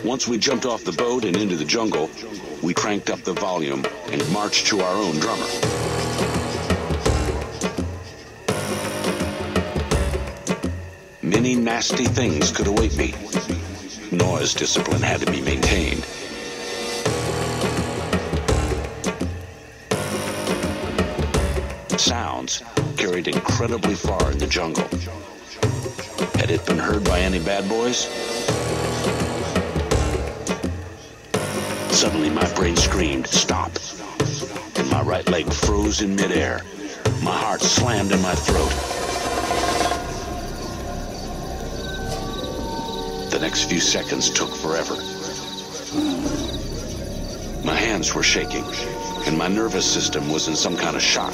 Once we jumped off the boat and into the jungle, we cranked up the volume and marched to our own drummer. Many nasty things could await me. Noise discipline had to be maintained. Sounds carried incredibly far in the jungle. Had it been heard by any bad boys? Suddenly my brain screamed, "Stop!" and my right leg froze in midair. My heart slammed in my throat. The next few seconds took forever. My hands were shaking, and my nervous system was in some kind of shock.